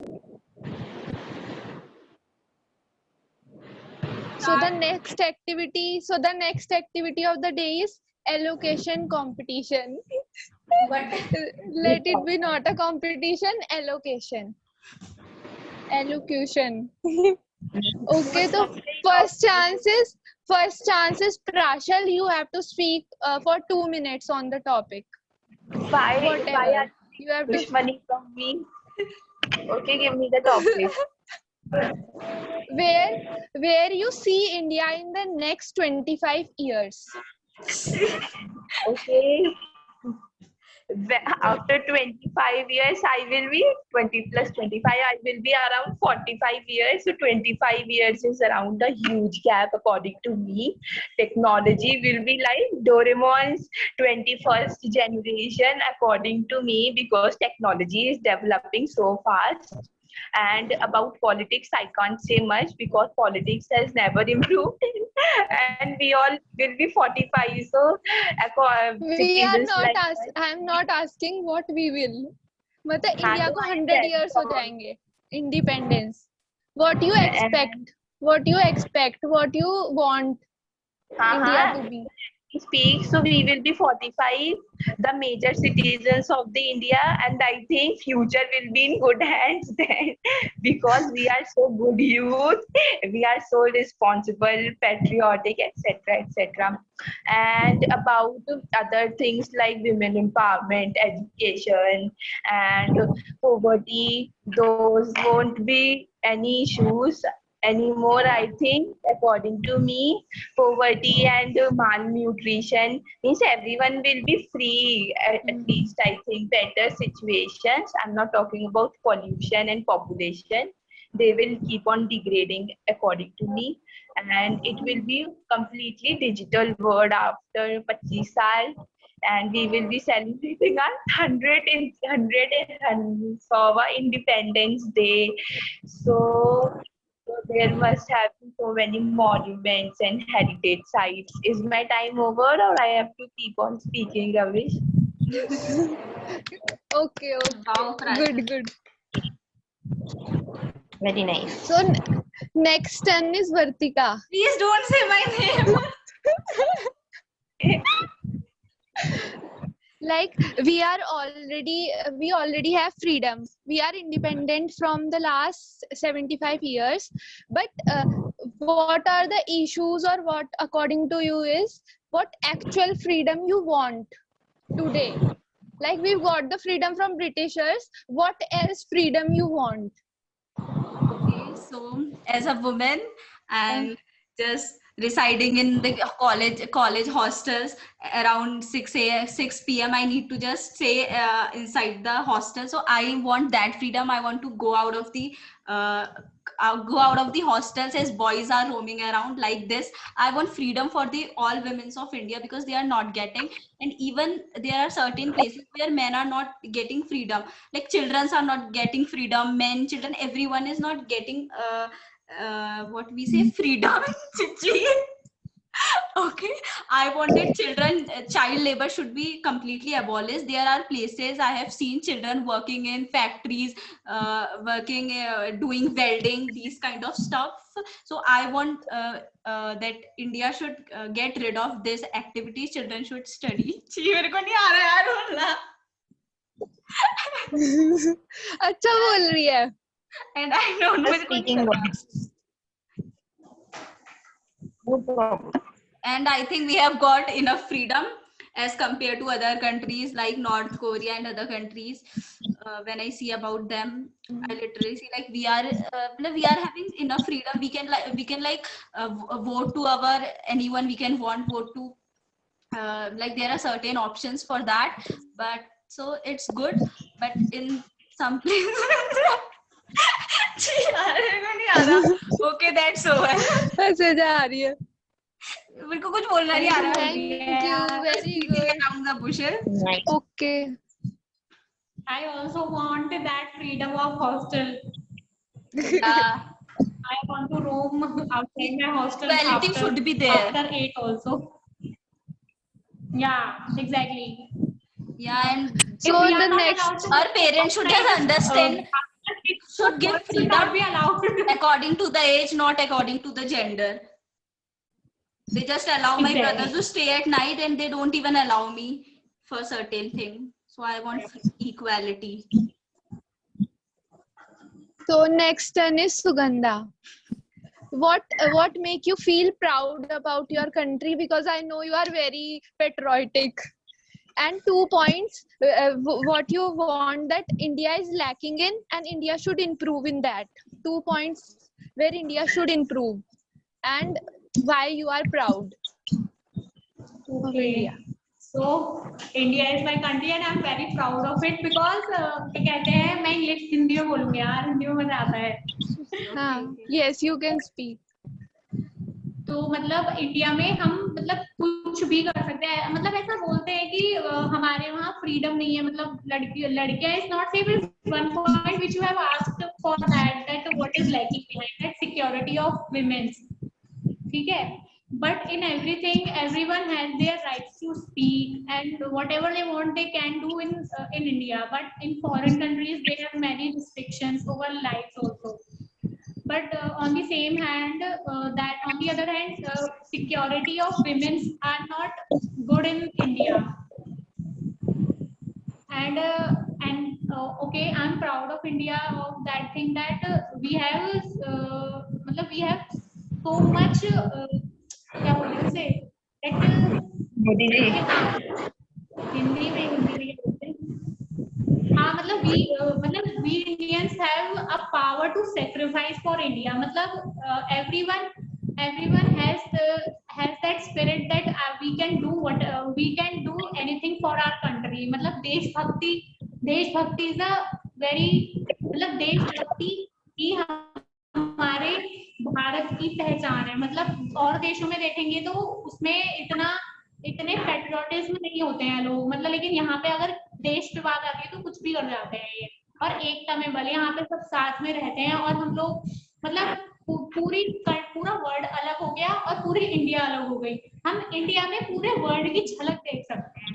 So the next activity of the day is allocation competition. What? Let it be not a competition, allocation. Allocution. Okay, so first chance is Prashal. You have to speak for 2 minutes on the topic. Why Whatever. are You have you to. money from me? Okay, give me the topic. Where you see India in the next 25 years. Okay. After 25 years, I will be 20 plus 25. I will be around 45 years. So 25 years is around a huge gap according to me. Technology will be like Doraemon's 21st generation according to me, because technology is developing so fast. And about politics, I can't say much because politics has never improved. And we all will be 45. So We are citizens not like I am not asking what we will. मतलब हाँ, India तो को I 100 said, years हो जाएंगे independence. What you and expect, what you want India हाँ, to be. speak, so we will be 45, the major citizens of the India, and I think future will be in good hands then, because we are so good youth, we are so responsible, patriotic, etc, etc. And about other things like women empowerment, education, and poverty, those won't be any issues anymore. I think, according to me, poverty and malnutrition means everyone will be free, at least I think. Better situations, I'm not talking about pollution and population, they will keep on degrading according to me. And it will be completely digital world after 25 saal, and we will be celebrating our 100th of our Independence Day. So there must have been so many monuments and heritage sites. Is my time over, or I have to keep on speaking, Ravish? Okay. Wow, Prashal. Good. Very nice. So next turn is Vartika. Please don't say my name. Like we already have freedom. We are independent from the last 75 years. But what are the issues, or what according to you is what actual freedom you want today? Like we've got the freedom from Britishers. What else freedom you want? Okay, so as a woman and just residing in the college hostels around 6 p.m. I need to just stay inside the hostel. So I want that freedom. I want to go out of the hostels as boys are roaming around like this. I want freedom for the all women of India, because they are not getting. And even there are certain places where men are not getting freedom, like children are not getting freedom, men, children, everyone is not getting what we say, freedom. Okay, I wanted child labor should be completely abolished. There are places I have seen children working in factories, doing welding, these kind of stuff. So I want that India should get rid of this activity. Children should study. मेरे को नहीं आ रहा यार बोलना. अच्छा बोल रही है. And I don't know. Speaking no problem. And I think we have got enough freedom as compared to other countries like North Korea and other countries. When I see about them, I literally see like we are having enough freedom. We can vote to our anyone we can vote to. Like there are certain options for that, but so it's good. But in some places. Okay, that's over. ऐसे जा रही है. मेरे को कुछ बोलना नहीं आ रहा. Thank you, very good. Around the bushes. Nice. Okay. I also want that freedom of hostel. I want to roam outside my hostel. Equality should be there. After 8 also. Yeah, exactly. Yeah, and So If we the are not next allowed to our parents should just understand. should give Boys should not freedom be allowed. according to the age, not according to the gender. They just allow my Exactly. brothers to stay at night and they don't even allow me for certain thing. So I want equality. So next turn is Sugandha. What make you feel proud about your country? Because I know you are very patriotic. And 2 points, what you want that India is lacking in and India should improve in that. 2 points where India should improve and why you are proud of India. Okay. So India is my country and I'm very proud of it because क्या कहते हैं मैं English Hindi में बोलूँगी यार हिंदी में मजा आता है. हाँ, yes, you can speak. तो मतलब इंडिया में हम मतलब कुछ भी कर सकते हैं. मतलब ऐसा बोलते हैं कि हमारे वहाँ फ्रीडम नहीं है. मतलब लड़कियां is not safe. One point which you have asked for that what is lacking behind that security of women's. ठीक है. But in everything, everyone has their rights to speak and whatever they want, they can do in India. But in foreign countries, they have many restrictions over lives also. But on the same hand, that on the other hand, security of women are not good in India. And okay, I'm proud of India of that thing that we have so much. क्या बोलते हैं उसे? मोदी जी हिंदी में बोलते हैं. हाँ मतलब we Indians have a power to sacrifice for India. मतलब everyone has that spirit that we can do we can do anything for our country. मतलब देशभक्ति is a very मतलब देशभक्ति ही हमारे भारत की पहचान है. मतलब और देशों में देखेंगे तो उसमें इतने पेट्रियोटिज्म नहीं होते हैं लोग. मतलब लेकिन यहाँ पे अगर देश पे बात आती है तो कुछ भी कर जाते हैं ये. और एकता में बल यहाँ पे सब साथ में रहते हैं. और हम लोग मतलब पूरा वर्ल्ड अलग हो गया और पूरी इंडिया अलग हो गई. हम इंडिया में पूरे वर्ल्ड की झलक देख सकते हैं.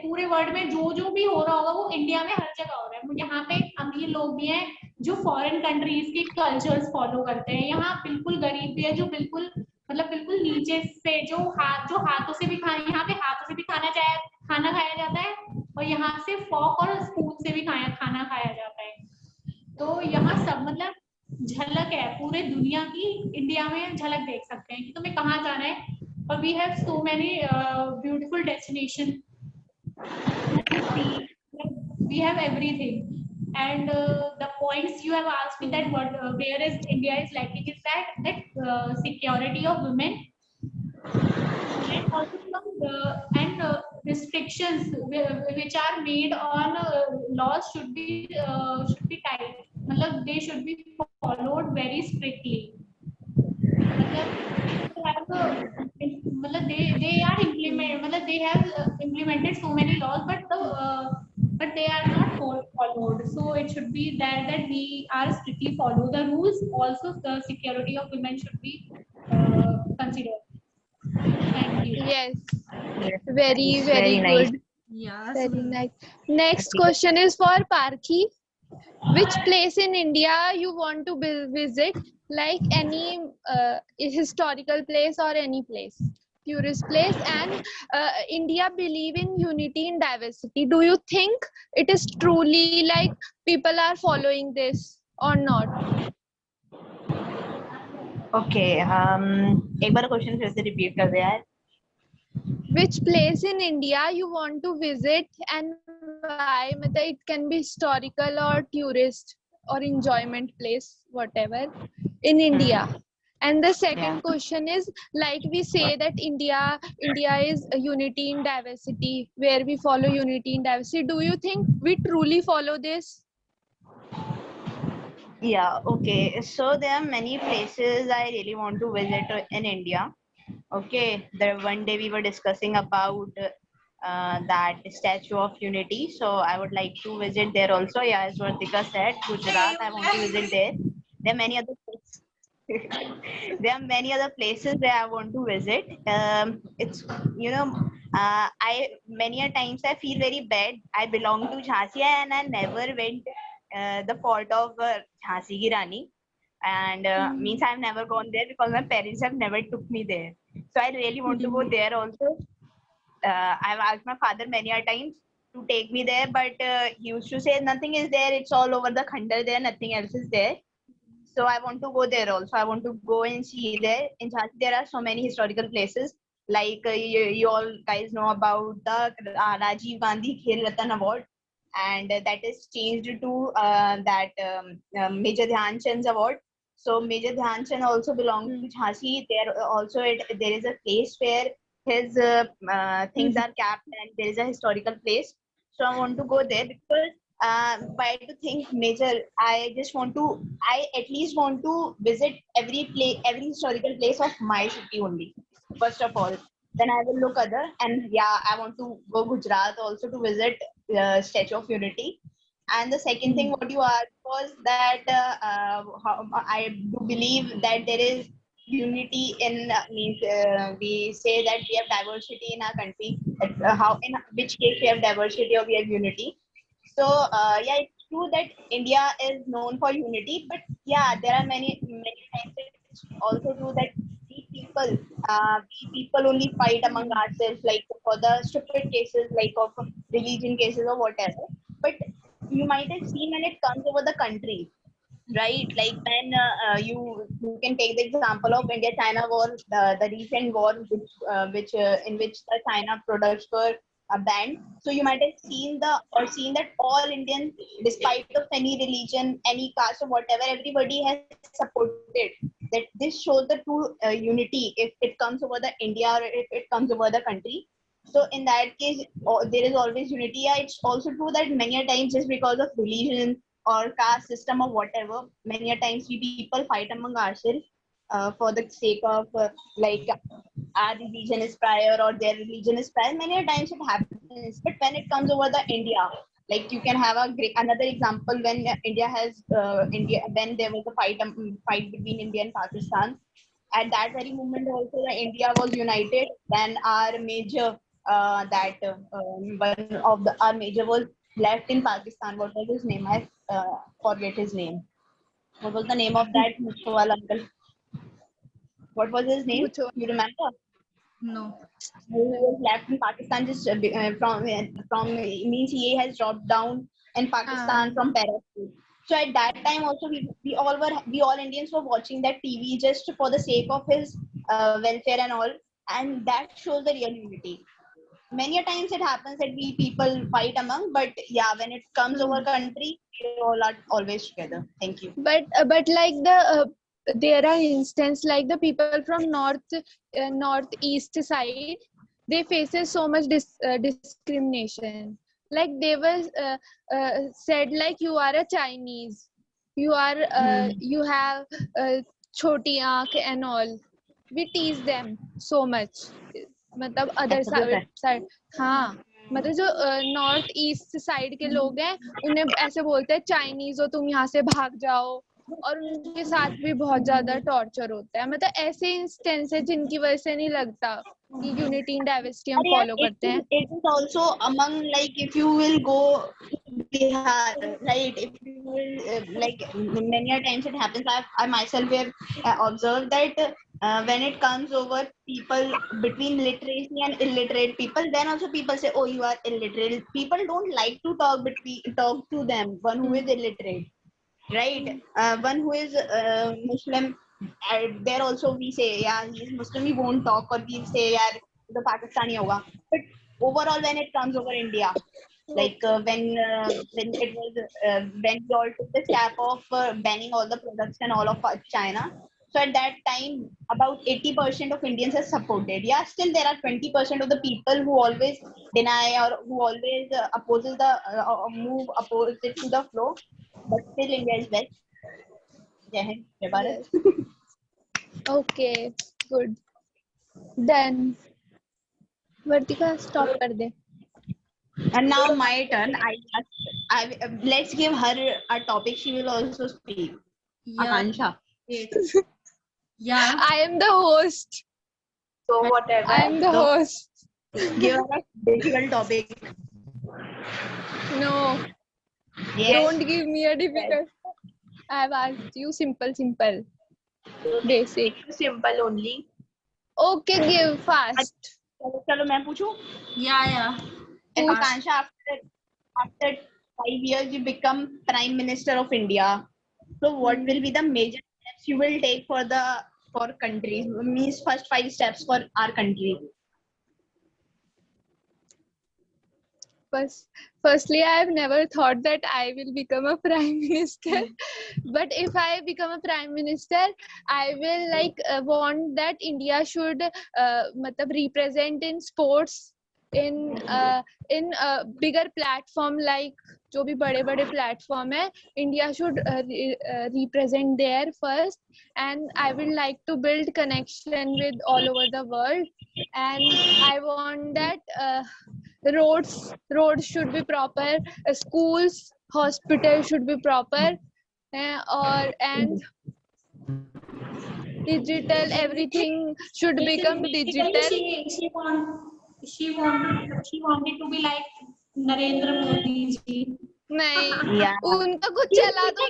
पूरे वर्ल्ड में जो भी हो रहा होगा वो इंडिया में हर जगह हो रहा है. यहाँ पे अमीर लोग भी हैं जो फॉरेन कंट्रीज के कल्चर्स फॉलो करते हैं. यहाँ बिल्कुल गरीब भी है जो बिल्कुल नीचे से जो हाथों से भी यहाँ पे हाथों से भी खाना खाया जाता है और यहाँ से फॉक और स्पून से भी खाना खाया जाता है. तो यहाँ सब मतलब झलक है पूरे दुनिया की. इंडिया में झलक देख सकते हैं कि तुम्हें कहाँ जाना है. और we have so many beautiful destination. We have everything. And the points you have asked me that where is India is lacking is that security of women and also restrictions which are made on laws should be tight. मतलब they should be followed very strictly. मतलब they have implemented so many laws but they are not followed. So it should be that we are strictly follow the rules. Also the security of women should be considered. Thank you. Yes, very Very nice. good. Yeah. Very nice. Next question is for Parki. Which place in India you want to visit? Like any historical place or any place, tourist place. And India believe in unity in diversity. Do you think it is truly like people are following this or not? Okay. एक बार question फिर से repeat कर दे यार. Which place in India you want to visit and why? मतलब it can be historical or tourist or enjoyment place, whatever in India. And the second question is, like we say that India is a unity in diversity, where we follow unity in diversity. Do you think we truly follow this? Yeah, okay. So there are many places I really want to visit in India. Okay, there one day we were discussing about that Statue of Unity. So I would like to visit there also. Yeah, as Vartika said, Gujarat, I want to visit there. There are many other places. There are many other places where I want to visit. It's I many a times I feel very bad. I belong to Jhansi and I never went the fort of Jhansi Ki Rani. And means I've never gone there because my parents have never took me there. So I really want to go there also. I've asked my father many a times to take me there, but he used to say nothing is there. It's all over the Khandar there. Nothing else is there. So I want to go there also. I want to go and see there. In Jhansi, there are so many historical places. Like you all guys know about the Rajiv Gandhi Khel Ratan Award, and that is changed to that Major Dhyan Chand's award. So Major Dhyan Chand also belongs to Jhansi. There also there is a place where his things are kept, and there is a historical place. So I want to go there because why to think major, I at least want to visit every historical place of my city only, first of all. Then I will look other, and yeah, I want to go Gujarat also to visit Statue of Unity. And the second thing what you asked was that I do believe that there is unity in means we say that we have diversity in our country. How in which case we have diversity or we have unity. So yeah, it's true that India is known for unity, but yeah, there are many times it's also true that we people only fight among ourselves, like for the stupid cases, like of religion cases or whatever. But you might have seen when it comes over the country, right? Like when you can take the example of India-China war, the recent war, which in which the China products were banned. So you might have seen that all Indians, despite of any religion, any caste or whatever, everybody has supported. That this shows the true unity if it comes over the India or if it comes over the country. So in that case, there is always unity. Yeah, it's also true that many a times just because of religion or caste system or whatever, many a times we people fight among ourselves for the sake of like our religion is prior or their religion is prior. Many a times it happens, but when it comes over the India, like you can have another example when India when there was a fight between India and Pakistan. At that very moment also the India was united. Then our major one of the our major was left in Pakistan. What was his name? I forget his name. What was the name of that Muchwala uncle? What was his name? Mucho. You remember? No. Who was left in Pakistan just from means he has dropped down in Pakistan from parachute. So at that time also we all Indians were watching that TV just for the sake of his welfare and all, and that shows the real unity. Many a times it happens that we people fight among, but yeah, when it comes over country, we all are always together. Thank you. But like there are instances like the people from northeast side, they faces so much discrimination. Like they was said like you are a Chinese, you are you have choti aankh and all. We tease them so much. मतलब other ऐसा भी होता है. Side, हाँ मतलब जो north east side के लोग हैं उन्हें ऐसे बोलते हैं चाइनीज हो तुम यहाँ से भाग जाओ, और उनके साथ भी बहुत ज्यादा टॉर्चर होता है. मतलब ऐसे इंस्टेंस है जिनकी वजह से नहीं लगता कि यूनिटी इन डाइवर्सिटी हम Yeah, फॉलो करते हैं. it is also among, like if you will go to Bihar, right? If you will like many a times it happens. I myself have observed that when it comes over people between literacy and illiterate people, then also people say, "Oh, you are illiterate." People don't like to talk to them. One who is illiterate, right? One who is Muslim. There also we say, yeah, he is Muslim. We won't talk, or we say, yeah, the Pakistani hoga. But overall, when it comes over India, like when it was when we all took the step of banning all the products and all of China. So at that time, about 80% of Indians have supported. Yeah, still there are 20% of the people who always deny or who always opposes the move opposite to the flow. But still, India is best. Jai Hind, Jai Bharat. Yes. Okay, good. Then Vartika stop कर दे. And now my turn. Let's give her a topic. She will also speak. Yeah. Akansha. Yeah. I am the host. So whatever. I am the So host. give her a difficult topic. No. Don't give me a difficult. I have asked you simple. Basic. Simple only. Okay, give fast. चलो मैं पूछूं. Yeah. And Akansha, after 5 years you become Prime Minister of India. So what will be the major steps you will take for countries? Means first 5 steps for our country. Firstly, I have never thought that I will become a prime minister. But if I become a prime minister, I will want that India should matlab represent in sports in a bigger platform, like जो भी बड़े platform है, India should represent there first, and I would like to build connection with all over the world, and I want that roads should be proper, schools, hospitals should be proper, and digital, everything should become digital. She wanted to be like Narendra Modi ji. नहीं, Yeah. उनका कुछ चला दो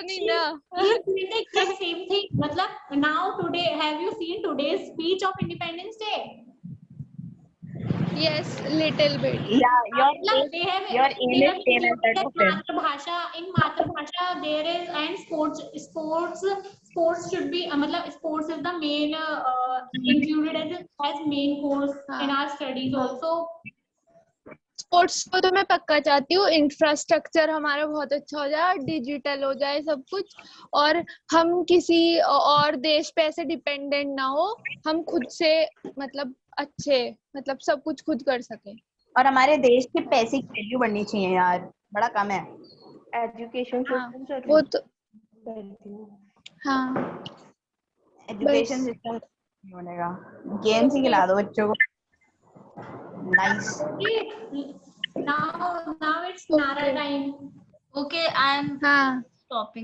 नहीं ना. The exact same thing. मतलब now today, have you seen today's speech of Independence Day? Yes, little bit. Yeah, They have your aim is same as that of them. in Matrabhasha there is, and sports should be मतलब sports is the main included as main course in our studies also. Sports को तो मैं पक्का चाहती हूँ, infrastructure हमारा बहुत अच्छा हो जाए, डिजिटल हो जाए सब कुछ, और हम किसी और देश पे ऐसे डिपेंडेंट ना हो, हम खुद से मतलब अच्छे मतलब सब कुछ खुद कर सके. और हमारे देश के पैसे की वैल्यू बढ़नी चाहिए यार, बड़ा कम है. एजुकेशन सिस्टम वो तो हाँ, एजुकेशन सिस्टम नहीं बनेगा. गेम्स ही खिला दो बच्चों को. Nice. Now it's Nara time. Okay, I'm हाँ. stopping.